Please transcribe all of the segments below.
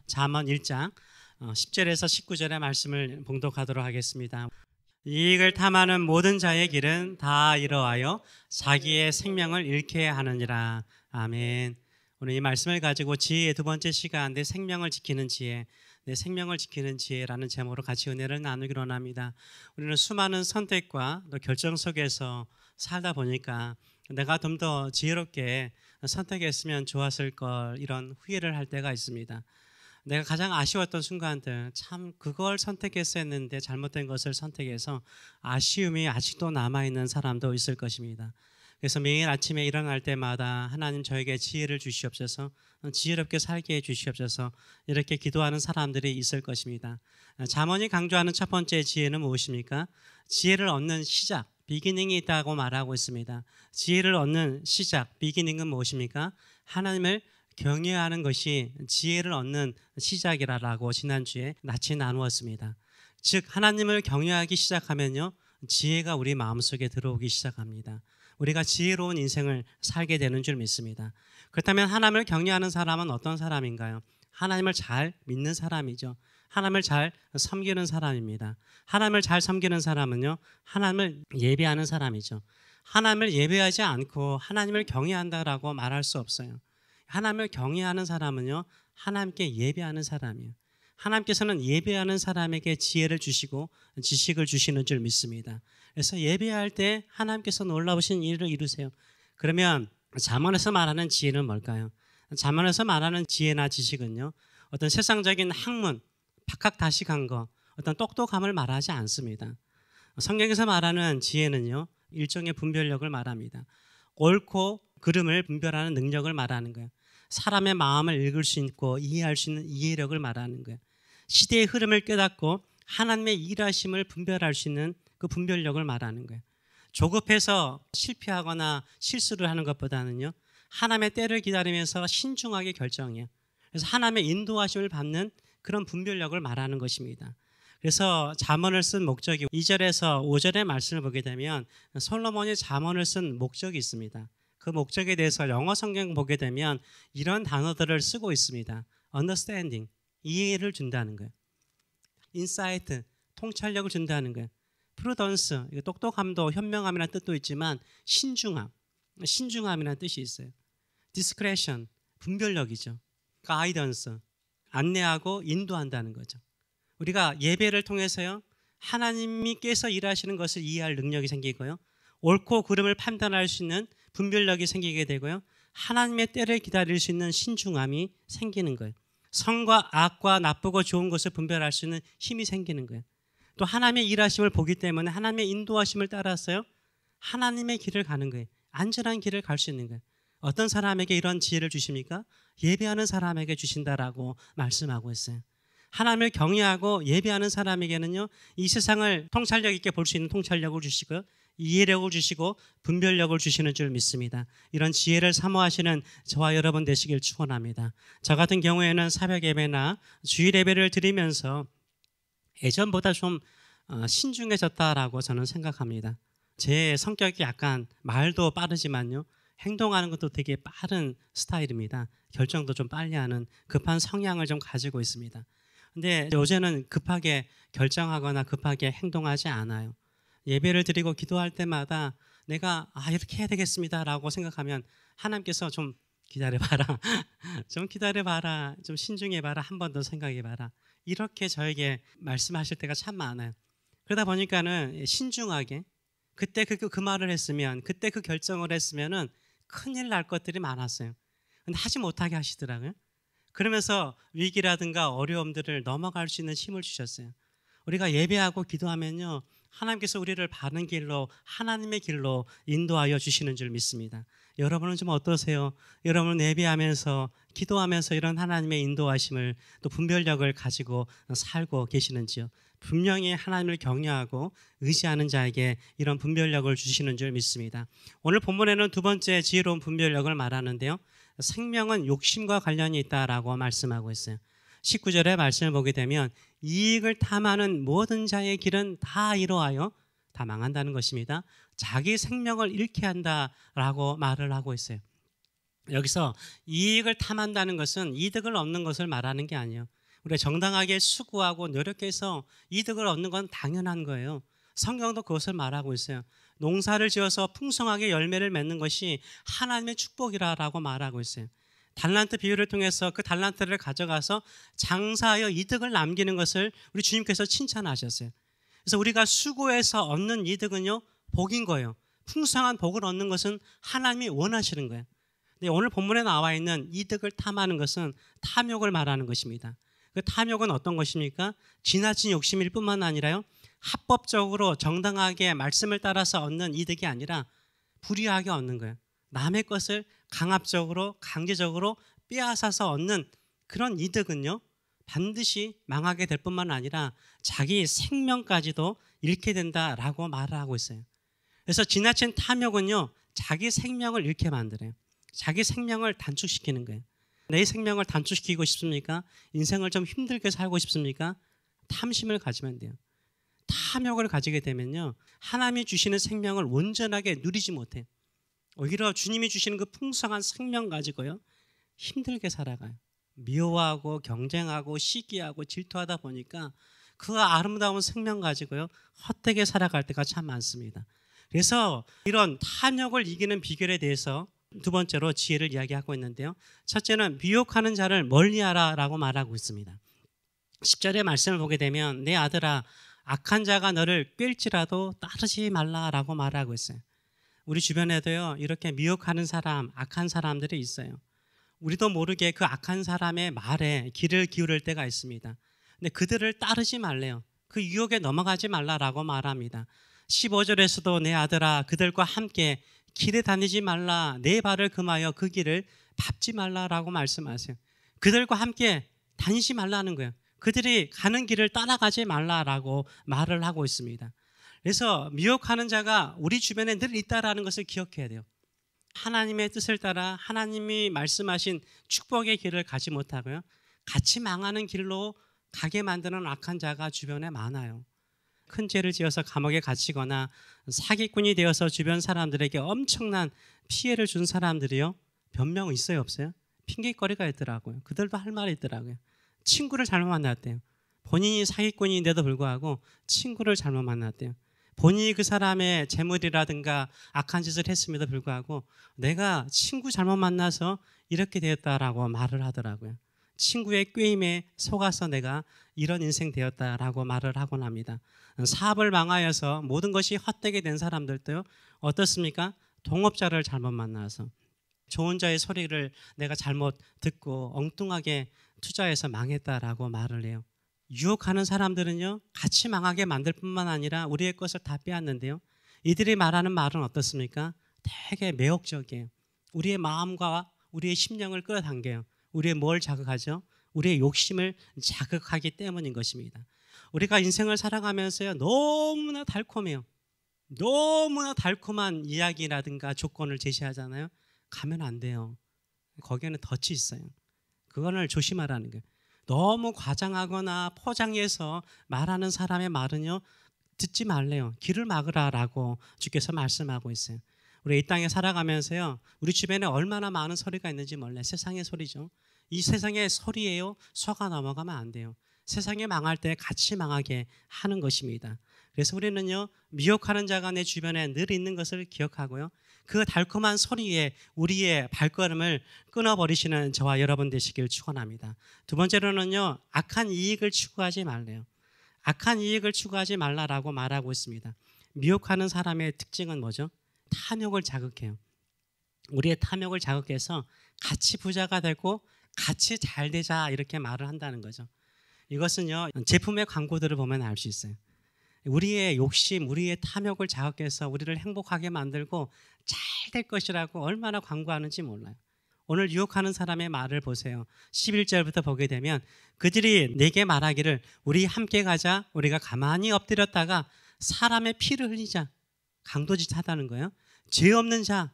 잠언 1장 10절에서 19절의 말씀을 봉독하도록 하겠습니다. 이익을 탐하는 모든 자의 길은 다 이러하여 자기의 생명을 잃게 하느니라. 아멘. 오늘 이 말씀을 가지고 지혜의 두 번째 시간, 내 생명을 지키는 지혜, 내 생명을 지키는 지혜라는 제목으로 같이 은혜를 나누기로 합니다. 우리는 수많은 선택과 또 결정 속에서 살다 보니까 내가 좀 더 지혜롭게 선택했으면 좋았을 걸, 이런 후회를 할 때가 있습니다. 내가 가장 아쉬웠던 순간들, 참 그걸 선택했어야 했는데 잘못된 것을 선택해서 아쉬움이 아직도 남아있는 사람도 있을 것입니다. 그래서 매일 아침에 일어날 때마다 하나님 저에게 지혜를 주시옵소서, 지혜롭게 살게 해 주시옵소서, 이렇게 기도하는 사람들이 있을 것입니다. 잠언이 강조하는 첫 번째 지혜는 무엇입니까? 지혜를 얻는 시작, 비기닝이 있다고 말하고 있습니다. 지혜를 얻는 시작, 비기닝은 무엇입니까? 하나님을 경외하는 것이 지혜를 얻는 시작이라고 지난주에 낱이 나누었습니다. 즉 하나님을 경외하기 시작하면요, 지혜가 우리 마음속에 들어오기 시작합니다. 우리가 지혜로운 인생을 살게 되는 줄 믿습니다. 그렇다면 하나님을 경외하는 사람은 어떤 사람인가요? 하나님을 잘 믿는 사람이죠. 하나님을 잘 섬기는 사람입니다. 하나님을 잘 섬기는 사람은요, 하나님을 예배하는 사람이죠. 하나님을 예배하지 않고 하나님을 경외한다라고 말할 수 없어요. 하나님을 경외하는 사람은요, 하나님께 예배하는 사람이에요. 하나님께서는 예배하는 사람에게 지혜를 주시고 지식을 주시는 줄 믿습니다. 그래서 예배할 때 하나님께서 놀라우신 일을 이루세요. 그러면 잠언에서 말하는 지혜는 뭘까요? 잠언에서 말하는 지혜나 지식은요, 어떤 세상적인 학문, 박학다식한 거, 어떤 똑똑함을 말하지 않습니다. 성경에서 말하는 지혜는요, 일종의 분별력을 말합니다. 옳고 그름을 분별하는 능력을 말하는 거예요. 사람의 마음을 읽을 수 있고 이해할 수 있는 이해력을 말하는 거예요. 시대의 흐름을 깨닫고 하나님의 일하심을 분별할 수 있는 그 분별력을 말하는 거예요. 조급해서 실패하거나 실수를 하는 것보다는요, 하나님의 때를 기다리면서 신중하게 결정해요. 그래서 하나님의 인도하심을 받는 그런 분별력을 말하는 것입니다. 그래서 잠언을 쓴 목적이 2절에서 5절의 말씀을 보게 되면 솔로몬이 잠언을 쓴 목적이 있습니다. 그 목적에 대해서 영어 성경 보게 되면 이런 단어들을 쓰고 있습니다. understanding, 이해를 준다는 거예요. insight, 통찰력을 준다는 거예요. prudence, 똑똑함도 현명함이라는 뜻도 있지만 신중함, 신중함이라는 뜻이 있어요. discretion, 분별력이죠. guidance, 안내하고 인도한다는 거죠. 우리가 예배를 통해서요, 하나님께서 일하시는 것을 이해할 능력이 생기고요, 옳고 그름을 판단할 수 있는 분별력이 생기게 되고요, 하나님의 때를 기다릴 수 있는 신중함이 생기는 거예요. 선과 악과 나쁘고 좋은 것을 분별할 수 있는 힘이 생기는 거예요. 또 하나님의 일하심을 보기 때문에 하나님의 인도하심을 따라서요, 하나님의 길을 가는 거예요. 안전한 길을 갈 수 있는 거예요. 어떤 사람에게 이런 지혜를 주십니까? 예배하는 사람에게 주신다라고 말씀하고 있어요. 하나님을 경외하고 예배하는 사람에게는요, 이 세상을 통찰력 있게 볼 수 있는 통찰력을 주시고요, 이해력을 주시고 분별력을 주시는 줄 믿습니다. 이런 지혜를 사모하시는 저와 여러분 되시길 축원합니다. 저 같은 경우에는 새벽 예배나 주일 예배를 드리면서 예전보다 좀 신중해졌다라고 저는 생각합니다. 제 성격이 약간 말도 빠르지만요, 행동하는 것도 되게 빠른 스타일입니다. 결정도 좀 빨리 하는 급한 성향을 좀 가지고 있습니다. 근데 요새는 급하게 결정하거나 급하게 행동하지 않아요. 예배를 드리고 기도할 때마다 내가 이렇게 해야 되겠습니다라고 생각하면 하나님께서 좀 기다려봐라, 좀 기다려봐라, 좀 신중해봐라, 한 번 더 생각해봐라, 이렇게 저에게 말씀하실 때가 참 많아요. 그러다 보니까는 신중하게 그때 그 말을 했으면, 그때 그 결정을 했으면은 큰일 날 것들이 많았어요. 근데 하지 못하게 하시더라고요. 그러면서 위기라든가 어려움들을 넘어갈 수 있는 힘을 주셨어요. 우리가 예배하고 기도하면요, 하나님께서 우리를 바른 길로, 하나님의 길로 인도하여 주시는 줄 믿습니다. 여러분은 좀 어떠세요? 여러분은 예배하면서 기도하면서 이런 하나님의 인도하심을, 또 분별력을 가지고 살고 계시는지요? 분명히 하나님을 경외하고 의지하는 자에게 이런 분별력을 주시는 줄 믿습니다. 오늘 본문에는 두 번째 지혜로운 분별력을 말하는데요, 생명은 욕심과 관련이 있다라고 말씀하고 있어요. 19절의 말씀을 보게 되면 이익을 탐하는 모든 자의 길은 다 이러하여 다 망한다는 것입니다. 자기 생명을 잃게 한다라고 말을 하고 있어요. 여기서 이익을 탐한다는 것은 이득을 얻는 것을 말하는 게 아니에요. 우리가 정당하게 수고하고 노력해서 이득을 얻는 건 당연한 거예요. 성경도 그것을 말하고 있어요. 농사를 지어서 풍성하게 열매를 맺는 것이 하나님의 축복이라고 말하고 있어요. 달란트 비유를 통해서 그 달란트를 가져가서 장사하여 이득을 남기는 것을 우리 주님께서 칭찬하셨어요. 그래서 우리가 수고해서 얻는 이득은요, 복인 거예요. 풍성한 복을 얻는 것은 하나님이 원하시는 거예요. 근데 오늘 본문에 나와 있는 이득을 탐하는 것은 탐욕을 말하는 것입니다. 그 탐욕은 어떤 것입니까? 지나친 욕심일 뿐만 아니라요, 합법적으로 정당하게 말씀을 따라서 얻는 이득이 아니라 불의하게 얻는 거예요. 남의 것을 강압적으로 강제적으로 빼앗아서 얻는 그런 이득은요, 반드시 망하게 될 뿐만 아니라 자기 생명까지도 잃게 된다라고 말을 하고 있어요. 그래서 지나친 탐욕은요, 자기 생명을 잃게 만들어요. 자기 생명을 단축시키는 거예요. 내 생명을 단축시키고 싶습니까? 인생을 좀 힘들게 살고 싶습니까? 탐심을 가지면 돼요. 탐욕을 가지게 되면요, 하나님이 주시는 생명을 온전하게 누리지 못해요. 오히려 주님이 주시는 그 풍성한 생명 가지고요, 힘들게 살아가요. 미워하고 경쟁하고 시기하고 질투하다 보니까 그 아름다운 생명 가지고요, 헛되게 살아갈 때가 참 많습니다. 그래서 이런 탐욕을 이기는 비결에 대해서 두 번째로 지혜를 이야기하고 있는데요, 첫째는 미혹하는 자를 멀리하라 라고 말하고 있습니다. 10절의 말씀을 보게 되면 내 아들아, 악한 자가 너를 꿰일지라도 따르지 말라라고 말하고 있어요. 우리 주변에도요, 이렇게 미혹하는 사람, 악한 사람들이 있어요. 우리도 모르게 그 악한 사람의 말에 귀를 기울일 때가 있습니다. 근데 그들을 따르지 말래요. 그 유혹에 넘어가지 말라라고 말합니다. 15절에서도 내 아들아, 그들과 함께 길에 다니지 말라, 내 발을 금하여 그 길을 밟지 말라라고 말씀하세요. 그들과 함께 다니지 말라는 거예요. 그들이 가는 길을 따라가지 말라라고 말을 하고 있습니다. 그래서 미혹하는 자가 우리 주변에 늘 있다라는 것을 기억해야 돼요. 하나님의 뜻을 따라 하나님이 말씀하신 축복의 길을 가지 못하고요, 같이 망하는 길로 가게 만드는 악한 자가 주변에 많아요. 큰 죄를 지어서 감옥에 갇히거나 사기꾼이 되어서 주변 사람들에게 엄청난 피해를 준 사람들이요, 변명 있어요, 없어요? 핑계거리가 있더라고요. 그들도 할 말이 있더라고요. 친구를 잘못 만났대요. 본인이 사기꾼인데도 불구하고 친구를 잘못 만났대요. 본인이 그 사람의 재물이라든가 악한 짓을 했음에도 불구하고 내가 친구 잘못 만나서 이렇게 되었다라고 말을 하더라고요. 친구의 꾀임에 속아서 내가 이런 인생 되었다라고 말을 하곤 합니다. 사업을 망하여서 모든 것이 헛되게 된 사람들도요, 어떻습니까? 동업자를 잘못 만나서 좋은 자의 소리를 내가 잘못 듣고 엉뚱하게 투자해서 망했다라고 말을 해요. 유혹하는 사람들은요, 같이 망하게 만들 뿐만 아니라 우리의 것을 다 빼앗는데요, 이들이 말하는 말은 어떻습니까? 되게 매혹적이에요. 우리의 마음과 우리의 심령을 끌어당겨요. 우리의 뭘 자극하죠? 우리의 욕심을 자극하기 때문인 것입니다. 우리가 인생을 살아가면서요, 너무나 달콤해요. 너무나 달콤한 이야기라든가 조건을 제시하잖아요. 가면 안 돼요. 거기에는 덫이 있어요. 그거를 조심하라는 거예요. 너무 과장하거나 포장해서 말하는 사람의 말은요, 듣지 말래요. 귀를 막으라라고 주께서 말씀하고 있어요. 우리 이 땅에 살아가면서요, 우리 주변에 얼마나 많은 소리가 있는지 몰라요. 세상의 소리죠. 이 세상의 소리에요, 속아 넘어가면 안 돼요. 세상에 망할 때 같이 망하게 하는 것입니다. 그래서 우리는요, 미혹하는 자가 내 주변에 늘 있는 것을 기억하고요, 그 달콤한 소리에 우리의 발걸음을 끊어버리시는 저와 여러분 되시길 축원합니다. 두 번째로는요, 악한 이익을 추구하지 말래요. 악한 이익을 추구하지 말라라고 말하고 있습니다. 미혹하는 사람의 특징은 뭐죠? 탐욕을 자극해요. 우리의 탐욕을 자극해서 같이 부자가 되고 같이 잘 되자 이렇게 말을 한다는 거죠. 이것은요, 제품의 광고들을 보면 알 수 있어요. 우리의 욕심, 우리의 탐욕을 자극해서 우리를 행복하게 만들고 잘 될 것이라고 얼마나 광고하는지 몰라요. 오늘 유혹하는 사람의 말을 보세요. 11절부터 보게 되면 그들이 내게 말하기를 우리 함께 가자, 우리가 가만히 엎드렸다가 사람의 피를 흘리자. 강도짓 하다는 거예요. 죄 없는 자,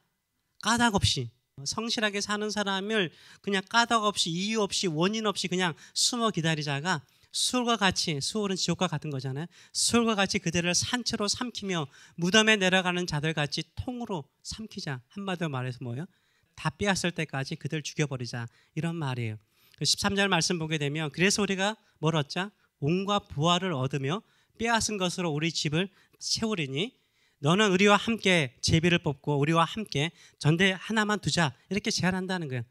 까닭 없이 성실하게 사는 사람을 그냥 까닭 없이 이유 없이 원인 없이 그냥 숨어 기다리자가 수월과 같이, 수월은 지옥과 같은 거잖아요. 수월과 같이 그들을 산채로 삼키며 무덤에 내려가는 자들 같이 통으로 삼키자. 한마디로 말해서 뭐예요? 다 빼앗을 때까지 그들 죽여버리자, 이런 말이에요. 13절 말씀 보게 되면 그래서 우리가 뭘 얻자? 온갖 부활을 얻으며 빼앗은 것으로 우리 집을 채우리니 너는 우리와 함께 제비를 뽑고 우리와 함께 전대 하나만 두자, 이렇게 제안한다는 거예요.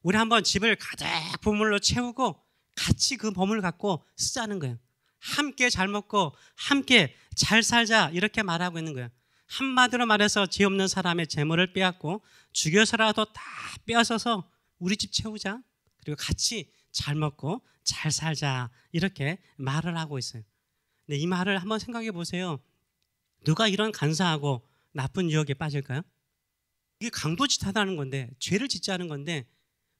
우리 한번 집을 가득 보물로 채우고 같이 그 보물을 갖고 쓰자는 거예요. 함께 잘 먹고 함께 잘 살자, 이렇게 말하고 있는 거예요. 한마디로 말해서 죄 없는 사람의 재물을 빼앗고 죽여서라도 다 빼앗아서 우리 집 채우자, 그리고 같이 잘 먹고 잘 살자, 이렇게 말을 하고 있어요. 근데 이 말을 한번 생각해 보세요. 누가 이런 간사하고 나쁜 유혹에 빠질까요? 이게 강도짓하다는 건데, 죄를 짓자는 건데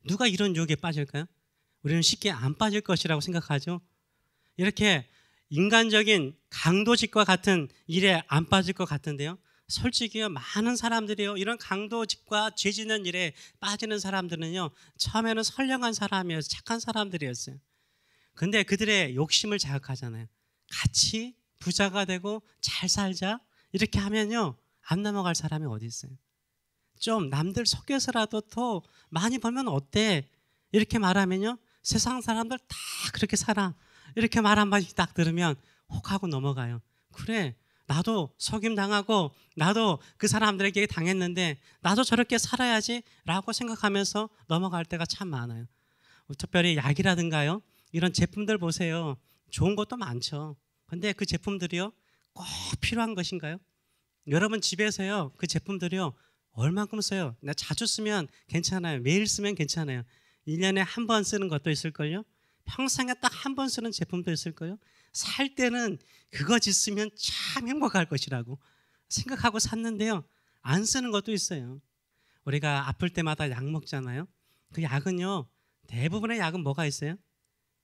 누가 이런 유혹에 빠질까요? 우리는 쉽게 안 빠질 것이라고 생각하죠. 이렇게 인간적인 강도짓과 같은 일에 안 빠질 것 같은데요, 솔직히요, 많은 사람들이요, 이런 강도짓과 죄 짓는 일에 빠지는 사람들은요, 처음에는 선량한 사람이어서 착한 사람들이었어요. 근데 그들의 욕심을 자극하잖아요. 같이 부자가 되고 잘 살자, 이렇게 하면요, 안 넘어갈 사람이 어디 있어요? 좀 남들 속여서라도 더 많이 벌면 어때? 이렇게 말하면요, 세상 사람들 다 그렇게 살아, 이렇게 말 한마디 딱 들으면 혹하고 넘어가요. 그래, 나도 속임 당하고 나도 그 사람들에게 당했는데 나도 저렇게 살아야지 라고 생각하면서 넘어갈 때가 참 많아요. 특별히 약이라든가요, 이런 제품들 보세요. 좋은 것도 많죠. 근데 그 제품들이요, 꼭 필요한 것인가요? 여러분 집에서요, 그 제품들이요, 얼만큼 써요? 나 자주 쓰면 괜찮아요. 매일 쓰면 괜찮아요. 1년에 한 번 쓰는 것도 있을걸요? 평생에 딱 한 번 쓰는 제품도 있을걸요? 살 때는 그거 짓으면 참 행복할 것이라고 생각하고 샀는데요, 안 쓰는 것도 있어요. 우리가 아플 때마다 약 먹잖아요. 그 약은요, 대부분의 약은 뭐가 있어요?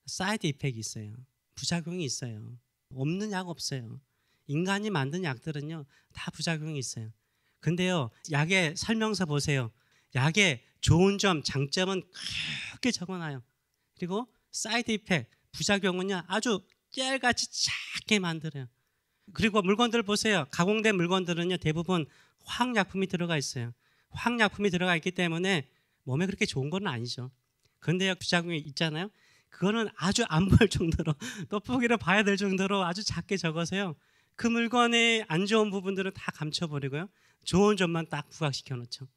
사이드 이펙이 있어요. 부작용이 있어요. 없는 약 없어요. 인간이 만든 약들은요, 다 부작용이 있어요. 근데요, 약의 설명서 보세요. 약의 좋은 점, 장점은 크게 적어놔요. 그리고 사이드 이펙, 부작용은요, 아주 깨알같이 작게 만들어요. 그리고 물건들 보세요. 가공된 물건들은요, 대부분 화학약품이 들어가 있어요. 화학약품이 들어가 있기 때문에 몸에 그렇게 좋은 건 아니죠. 그런데요, 부작용이 있잖아요. 그거는 아주 안 보일 정도로, 돋보기로 봐야 될 정도로 아주 작게 적어서요, 그 물건의 안 좋은 부분들은 다 감춰버리고요, 좋은 점만 딱 부각시켜 놓죠.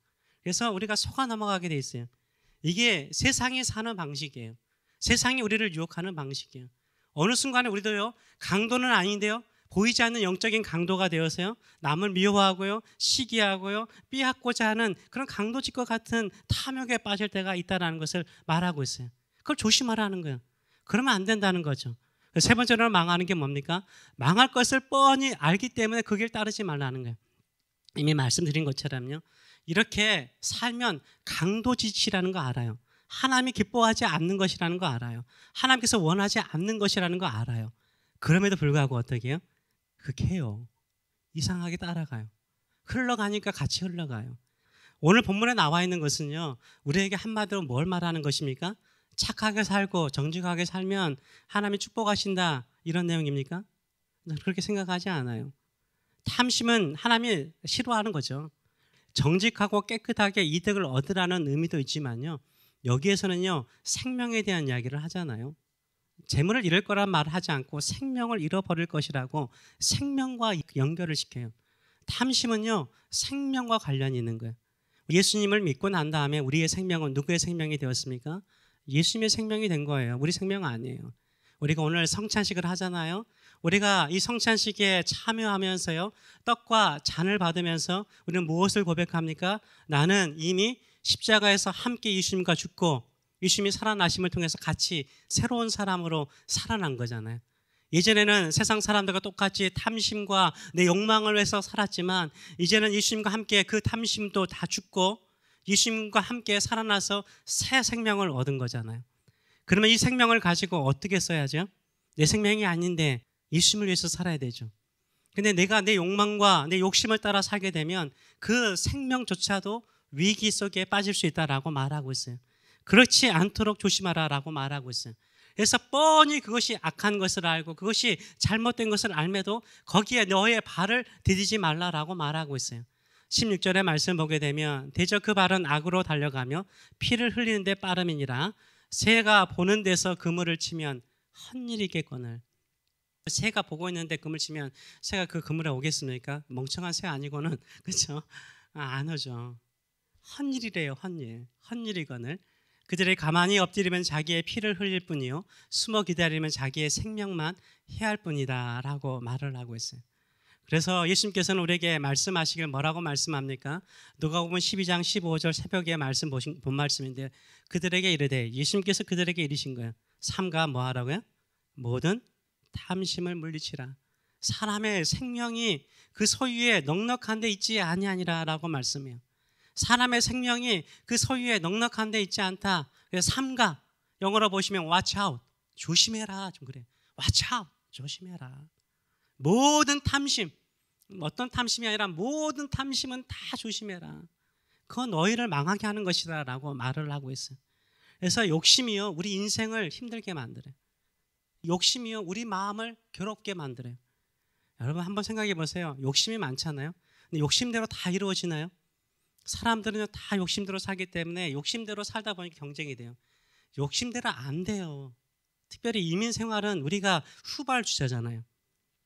그래서 우리가 속아 넘어가게 돼 있어요. 이게 세상이 사는 방식이에요. 세상이 우리를 유혹하는 방식이에요. 어느 순간에 우리도요, 강도는 아닌데요, 보이지 않는 영적인 강도가 되어서요, 남을 미워하고요, 시기하고요, 빼앗고자 하는 그런 강도짓과 같은 탐욕에 빠질 때가 있다는 것을 말하고 있어요. 그걸 조심하라는 거예요. 그러면 안 된다는 거죠. 세 번째로 망하는 게 뭡니까? 망할 것을 뻔히 알기 때문에 그 길 따르지 말라는 거예요. 이미 말씀드린 것처럼요, 이렇게 살면 강도짓이라는 거 알아요. 하나님이 기뻐하지 않는 것이라는 거 알아요. 하나님께서 원하지 않는 것이라는 거 알아요. 그럼에도 불구하고 어떻게 해요? 그렇게 해요. 이상하게 따라가요. 흘러가니까 같이 흘러가요. 오늘 본문에 나와 있는 것은요, 우리에게 한마디로 뭘 말하는 것입니까? 착하게 살고 정직하게 살면 하나님이 축복하신다, 이런 내용입니까? 그렇게 생각하지 않아요. 탐심은 하나님이 싫어하는 거죠. 정직하고 깨끗하게 이득을 얻으라는 의미도 있지만요, 여기에서는요, 생명에 대한 이야기를 하잖아요. 재물을 잃을 거란 말을 하지 않고 생명을 잃어버릴 것이라고 생명과 연결을 시켜요. 탐심은요, 생명과 관련이 있는 거예요. 예수님을 믿고 난 다음에 우리의 생명은 누구의 생명이 되었습니까? 예수님의 생명이 된 거예요. 우리 생명은 아니에요. 우리가 오늘 성찬식을 하잖아요. 우리가 이 성찬식에 참여하면서요, 떡과 잔을 받으면서 우리는 무엇을 고백합니까? 나는 이미 십자가에서 함께 예수님과 죽고 예수님이 살아나심을 통해서 같이 새로운 사람으로 살아난 거잖아요. 예전에는 세상 사람들과 똑같이 탐심과 내 욕망을 위해서 살았지만 이제는 예수님과 함께 그 탐심도 다 죽고 예수님과 함께 살아나서 새 생명을 얻은 거잖아요. 그러면 이 생명을 가지고 어떻게 써야죠? 내 생명이 아닌데 예수님을 위해서 살아야 되죠. 근데 내가 내 욕망과 내 욕심을 따라 살게 되면 그 생명조차도 위기 속에 빠질 수 있다라고 말하고 있어요. 그렇지 않도록 조심하라라고 말하고 있어요. 그래서 뻔히 그것이 악한 것을 알고 그것이 잘못된 것을 알매도 거기에 너의 발을 디디지 말라라고 말하고 있어요. 16절의 말씀 보게 되면 대저 그 발은 악으로 달려가며 피를 흘리는데 빠름이니라. 새가 보는 데서 그물을 치면 헛일이겠거늘. 새가 보고 있는데 그물 치면 새가 그 그물에 오겠습니까? 멍청한 새 아니고는 그렇죠? 안 오죠. 헛일이래요. 헛일이거늘. 그들이 가만히 엎드리면 자기의 피를 흘릴 뿐이요 숨어 기다리면 자기의 생명만 해할 뿐이다 라고 말을 하고 있어요. 그래서 예수님께서는 우리에게 말씀하시길 뭐라고 말씀합니까? 누가복음 12장 15절 새벽에 말씀 본 말씀인데 그들에게 이르되, 예수님께서 그들에게 이르신 거예요. 삼가 뭐 하라고요? 모든 탐심을 물리치라. 사람의 생명이 그 소유에 넉넉한 데 있지 아니하니라 라고 말씀해요. 사람의 생명이 그 소유에 넉넉한 데 있지 않다. 그래서 삼가, 영어로 보시면 watch out, 조심해라 좀 그래요. watch out, 조심해라. 모든 탐심, 어떤 탐심이 아니라 모든 탐심은 다 조심해라. 그건 너희를 망하게 하는 것이다 라고 말을 하고 있어요. 그래서 욕심이요 우리 인생을 힘들게 만들어요. 욕심이요 우리 마음을 괴롭게 만들어요. 여러분 한번 생각해 보세요. 욕심이 많잖아요. 근데 욕심대로 다 이루어지나요? 사람들은 다 욕심대로 살기 때문에 욕심대로 살다 보니까 경쟁이 돼요. 욕심대로 안 돼요. 특별히 이민 생활은 우리가 후발주자잖아요.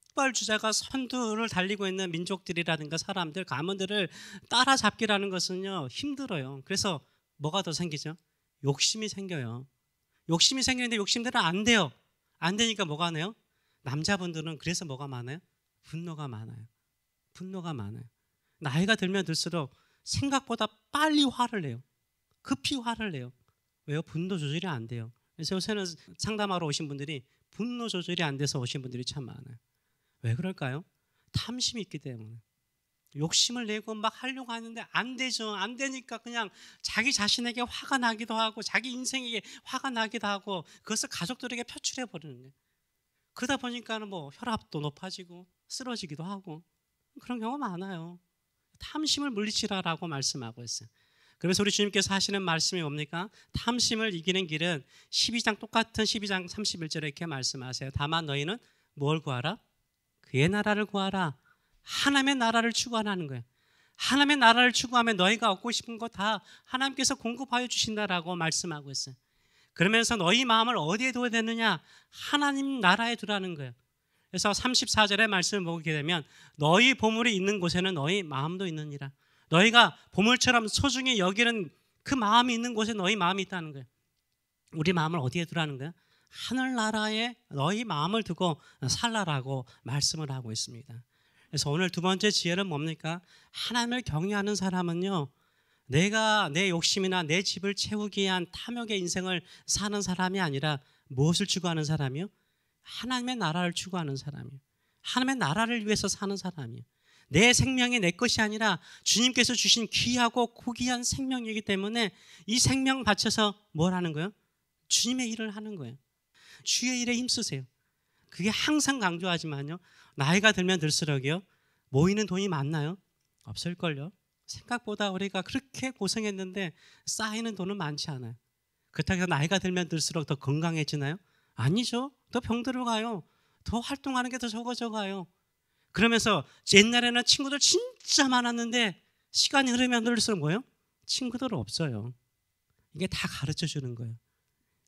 후발주자가 선두를 달리고 있는 민족들이라든가 사람들, 가문들을 따라잡기라는 것은요 힘들어요. 그래서 뭐가 더 생기죠? 욕심이 생겨요. 욕심이 생기는데 욕심대로 안 돼요. 안 되니까 뭐가 나요? 남자분들은 그래서 뭐가 많아요? 분노가 많아요. 분노가 많아요. 나이가 들면 들수록 생각보다 빨리 화를 내요. 급히 화를 내요. 왜요? 분노 조절이 안 돼요. 그래서 요새는 상담하러 오신 분들이 분노 조절이 안 돼서 오신 분들이 참 많아요. 왜 그럴까요? 탐심이 있기 때문에. 욕심을 내고 막 하려고 하는데 안 되죠. 안 되니까 그냥 자기 자신에게 화가 나기도 하고 자기 인생에게 화가 나기도 하고 그것을 가족들에게 표출해 버리는 거예요. 그러다 보니까는 뭐 혈압도 높아지고 쓰러지기도 하고 그런 경우가 많아요. 탐심을 물리치라라고 말씀하고 있어요. 그래서 우리 주님께서 하시는 말씀이 뭡니까? 탐심을 이기는 길은 12장 똑같은 12장 31절에 이렇게 말씀하세요. 다만 너희는 뭘 구하라? 그의 나라를 구하라. 하나님의 나라를 추구하라는 거예요. 하나님의 나라를 추구하면 너희가 얻고 싶은 거 다 하나님께서 공급하여 주신다라고 말씀하고 있어요. 그러면서 너희 마음을 어디에 둬야 되느냐? 하나님 나라에 두라는 거예요. 그래서 34절의 말씀을 보게 되면 너희 보물이 있는 곳에는 너희 마음도 있느니라. 너희가 보물처럼 소중히 여기는 그 마음이 있는 곳에 너희 마음이 있다는 거예요. 우리 마음을 어디에 두라는 거예요? 하늘나라에 너희 마음을 두고 살라라고 말씀을 하고 있습니다. 그래서 오늘 두 번째 지혜는 뭡니까? 하나님을 경외하는 사람은요 내가 내 욕심이나 내 집을 채우기 위한 탐욕의 인생을 사는 사람이 아니라 무엇을 추구하는 사람이요? 하나님의 나라를 추구하는 사람이에요. 하나님의 나라를 위해서 사는 사람이에요. 내 생명이 내 것이 아니라 주님께서 주신 귀하고 고귀한 생명이기 때문에 이 생명 바쳐서 뭘 하는 거예요? 주님의 일을 하는 거예요. 주의 일에 힘쓰세요. 그게 항상 강조하지만요 나이가 들면 들수록요 모이는 돈이 많나요? 없을걸요. 생각보다 우리가 그렇게 고생했는데 쌓이는 돈은 많지 않아요. 그렇다고 해서 나이가 들면 들수록 더 건강해지나요? 아니죠. 더 병들어 가요. 더 활동하는 게 더 적어져가요. 그러면서 옛날에는 친구들 진짜 많았는데 시간이 흐르면 흐를수록 뭐예요? 친구들 없어요. 이게 다 가르쳐 주는 거예요.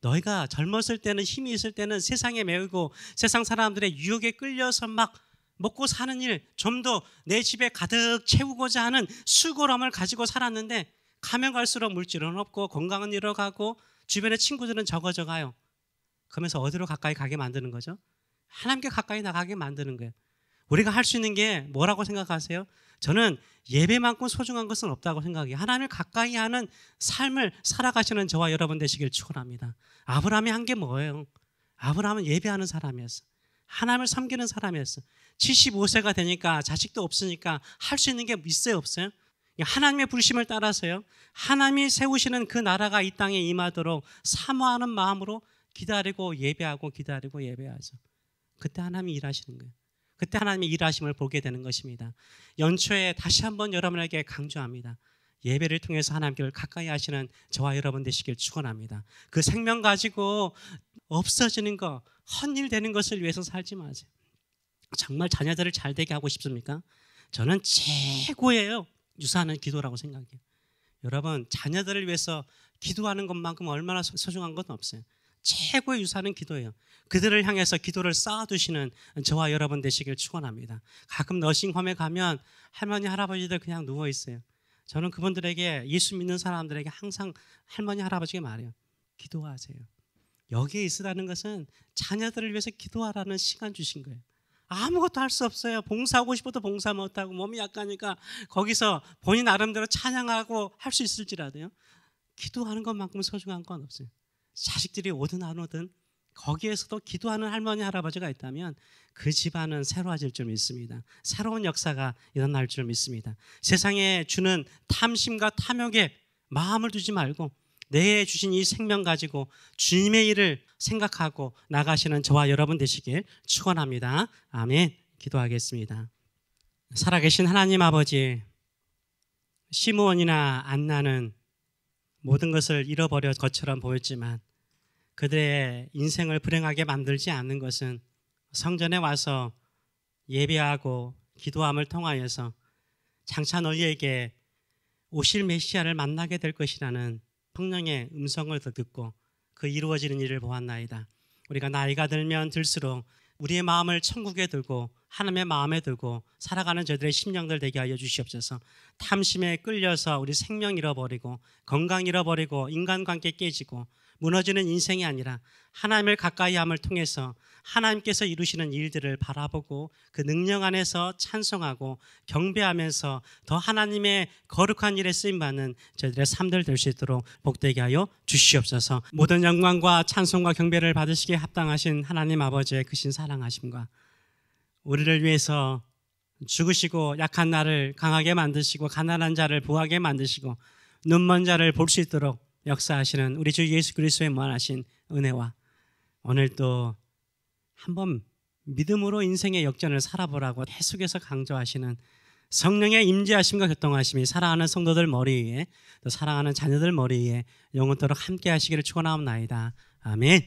너희가 젊었을 때는 힘이 있을 때는 세상에 매이고 세상 사람들의 유혹에 끌려서 막 먹고 사는 일, 좀 더 내 집에 가득 채우고자 하는 수고람을 가지고 살았는데 가면 갈수록 물질은 없고 건강은 잃어가고 주변의 친구들은 적어져 가요. 그러면서 어디로 가까이 가게 만드는 거죠? 하나님께 가까이 나가게 만드는 거예요. 우리가 할 수 있는 게 뭐라고 생각하세요? 저는 예배만큼 소중한 것은 없다고 생각해요. 하나님을 가까이 하는 삶을 살아가시는 저와 여러분 되시길 축원합니다. 아브라함이 한 게 뭐예요? 아브라함은 예배하는 사람이었어. 하나님을 섬기는 사람이었어. 75세가 되니까 자식도 없으니까 할 수 있는 게 있어요, 없어요? 하나님의 부르심을 따라서요. 하나님이 세우시는 그 나라가 이 땅에 임하도록 사모하는 마음으로 기다리고 예배하고 기다리고 예배하죠. 그때 하나님이 일하시는 거예요. 그때 하나님의 일하심을 보게 되는 것입니다. 연초에 다시 한번 여러분에게 강조합니다. 예배를 통해서 하나님께를 가까이 하시는 저와 여러분 되시길 축원합니다. 그 생명 가지고 없어지는 거, 헛일 되는 것을 위해서 살지 마세요. 정말 자녀들을 잘 되게 하고 싶습니까? 저는 최고예요. 유사하는 기도라고 생각해요. 여러분, 자녀들을 위해서 기도하는 것만큼 얼마나 소중한 건 없어요. 최고의 유사는 기도예요. 그들을 향해서 기도를 쌓아두시는 저와 여러분 되시길 축원합니다. 가끔 너싱홈에 가면 할머니 할아버지들 그냥 누워 있어요. 저는 그분들에게, 예수 믿는 사람들에게 항상 할머니 할아버지가 말해요. 기도하세요. 여기에 있으라는 것은 자녀들을 위해서 기도하라는 시간 주신 거예요. 아무것도 할 수 없어요. 봉사하고 싶어도 봉사 못하고 몸이 약하니까 거기서 본인 나름대로 찬양하고 할 수 있을지라도요, 기도하는 것만큼 소중한 건 없어요. 자식들이 오든 안 오든 거기에서도 기도하는 할머니 할아버지가 있다면 그 집안은 새로워질 줄 믿습니다. 새로운 역사가 일어날 줄 믿습니다. 세상에 주는 탐심과 탐욕에 마음을 두지 말고 내게 주신 이 생명 가지고 주님의 일을 생각하고 나가시는 저와 여러분 되시길 축원합니다. 아멘. 기도하겠습니다. 살아계신 하나님 아버지, 시므온이나 안나는 모든 것을 잃어버려 것처럼 보였지만 그들의 인생을 불행하게 만들지 않는 것은 성전에 와서 예배하고 기도함을 통하여서 장차 너희에게 오실 메시아를 만나게 될 것이라는 성령의 음성을 듣고 그 이루어지는 일을 보았나이다. 우리가 나이가 들면 들수록 우리의 마음을 천국에 들고 하나님의 마음에 들고 살아가는 저들의 심령들 되게 하여 주시옵소서. 탐심에 끌려서 우리 생명 잃어버리고 건강 잃어버리고 인간관계 깨지고 무너지는 인생이 아니라 하나님을 가까이함을 통해서 하나님께서 이루시는 일들을 바라보고 그 능력 안에서 찬송하고 경배하면서 더 하나님의 거룩한 일에 쓰임받는 저희들의 삶들 될 수 있도록 복되게 하여 주시옵소서. 모든 영광과 찬송과 경배를 받으시기에 합당하신 하나님 아버지의 크신 사랑하심과 우리를 위해서 죽으시고 약한 나를 강하게 만드시고 가난한 자를 부하게 만드시고 눈먼 자를 볼 수 있도록 역사하시는 우리 주 예수 그리스도의 무한하신 은혜와 오늘 또 한번 믿음으로 인생의 역전을 살아보라고 계속해서 강조하시는 성령의 임재하심과 교통하심이 사랑하는 성도들 머리 위에 또 사랑하는 자녀들 머리 위에 영원토록 함께 하시기를 축원하옵나이다. 아멘.